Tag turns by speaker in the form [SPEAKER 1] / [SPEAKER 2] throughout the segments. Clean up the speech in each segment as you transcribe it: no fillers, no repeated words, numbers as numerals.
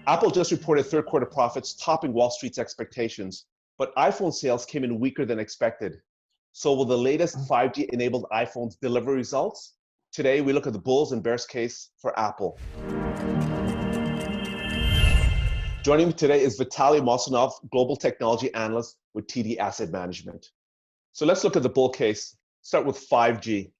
[SPEAKER 1] Apple just reported third quarter profits topping Wall Street's expectations, but iPhone sales came in weaker than expected. So will the latest 5G enabled iPhones deliver results? Today, we look at the bulls and bears case for Apple. Joining me today is Vitali Mossounov, Global Technology Analyst with TD Asset Management. So let's look at the bull case. Start with 5G.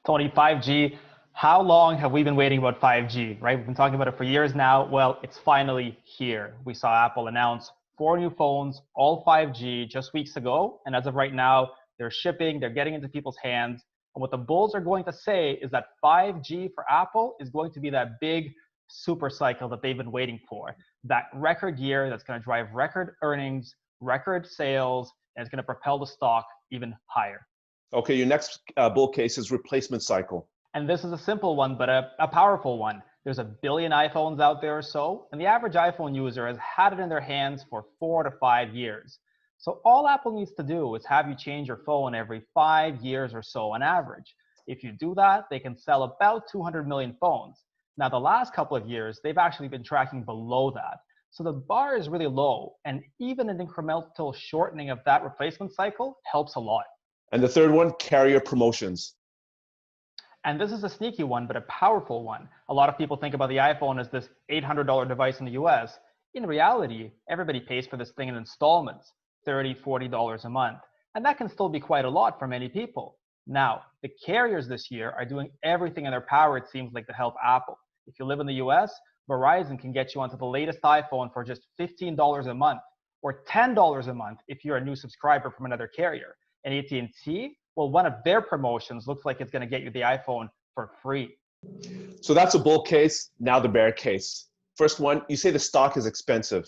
[SPEAKER 2] Tony, 5G, how long have we been waiting about 5G, right? We've been talking about it for years now. Well, it's finally here. We saw Apple announce 4 new phones, all 5G, just weeks ago. And as of right now, they're shipping, they're getting into people's hands. And what the bulls are going to say is that 5G for Apple is going to be that big super cycle that they've been waiting for. That record year that's going to drive record earnings, record sales, and it's going to propel the stock even higher.
[SPEAKER 1] Okay, your next bull case is replacement cycle.
[SPEAKER 2] And this is a simple one, but a powerful one. There's 1 billion iPhones out there or so, and the average iPhone user has had it in their hands for 4 to 5 years. So all Apple needs to do is have you change your phone every 5 years or so on average. If you do that, they can sell about 200 million phones. Now, the last couple of years, they've actually been tracking below that. So the bar is really low, and even an incremental shortening of that replacement cycle helps a lot.
[SPEAKER 1] And the third one, carrier promotions.
[SPEAKER 2] And this is a sneaky one, but a powerful one. A lot of people think about the iPhone as this $800 device in the US. In reality, everybody pays for this thing in installments, $30, $40 a month. And that can still be quite a lot for many people. Now, the carriers this year are doing everything in their power, it seems like, to help Apple. If you live in the US, Verizon can get you onto the latest iPhone for just $15 a month, or $10 a month if you're a new subscriber from another carrier. And AT&T, well, one of their promotions looks like it's going to get you the iPhone for free.
[SPEAKER 1] So that's a bull case. Now the bear case. First one, you say the stock is expensive.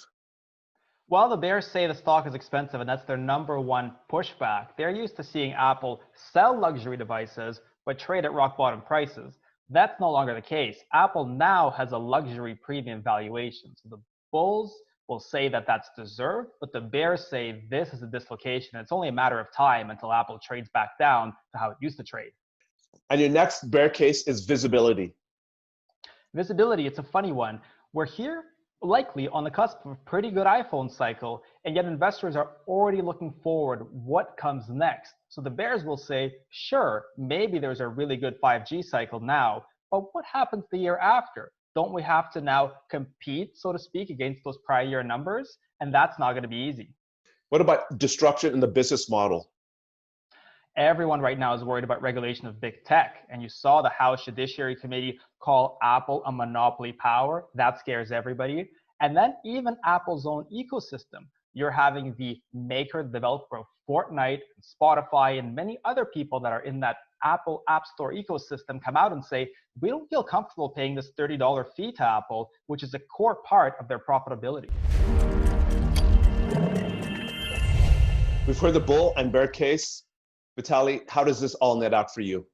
[SPEAKER 2] Well, the bears say the stock is expensive, and that's their number one pushback. They're used to seeing Apple sell luxury devices, but trade at rock bottom prices. That's no longer the case. Apple now has a luxury premium valuation. So the bulls will say that that's deserved, but the bears say this is a dislocation. It's only a matter of time until Apple trades back down to how it used to trade.
[SPEAKER 1] And your next bear case is visibility.
[SPEAKER 2] Visibility, it's a funny one. We're here likely on the cusp of a pretty good iPhone cycle, and yet investors are already looking forward what comes next. So the bears will say, sure, maybe there's a really good 5G cycle now, but what happens the year after? Don't we have to now compete, so to speak, against those prior year numbers? And that's not going to be easy.
[SPEAKER 1] What about disruption in the business model?
[SPEAKER 2] Everyone right now is worried about regulation of big tech. And you saw the House Judiciary Committee call Apple a monopoly power. That scares everybody. And then even Apple's own ecosystem. You're having the maker, developer of Fortnite, Spotify, and many other people that are in that Apple App Store ecosystem come out and say, we don't feel comfortable paying this $30 fee to Apple, which is a core part of their profitability.
[SPEAKER 1] We've heard the bull and bear case. Vitali, how does this all net out for you?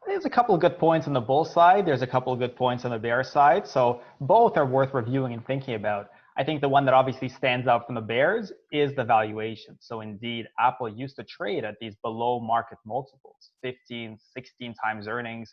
[SPEAKER 2] There's a couple of good points on the bull side. There's a couple of good points on the bear side. So both are worth reviewing and thinking about. I think the one that obviously stands out from the bears is the valuation. So indeed, Apple used to trade at these below market multiples, 15, 16 times earnings.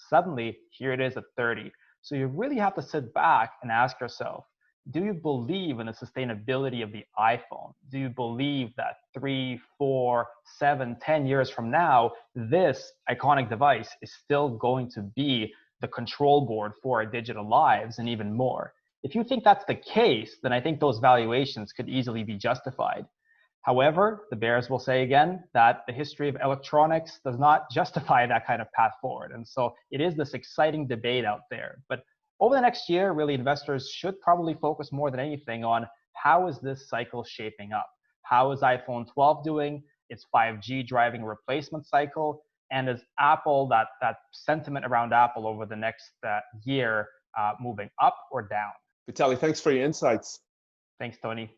[SPEAKER 2] Suddenly, here it is at 30. So you really have to sit back and ask yourself, do you believe in the sustainability of the iPhone? Do you believe that 3, 4, 7, 10 years from now, this iconic device is still going to be the control board for our digital lives and even more? If you think that's the case, then I think those valuations could easily be justified. However, the bears will say again that the history of electronics does not justify that kind of path forward. And so it is this exciting debate out there. But over the next year, really, investors should probably focus more than anything on how is this cycle shaping up? How is iPhone 12 doing? Is 5G driving a replacement cycle? And is Apple, that sentiment around Apple over the next year moving up or down?
[SPEAKER 1] Vitali, thanks for your insights.
[SPEAKER 2] Thanks, Tony.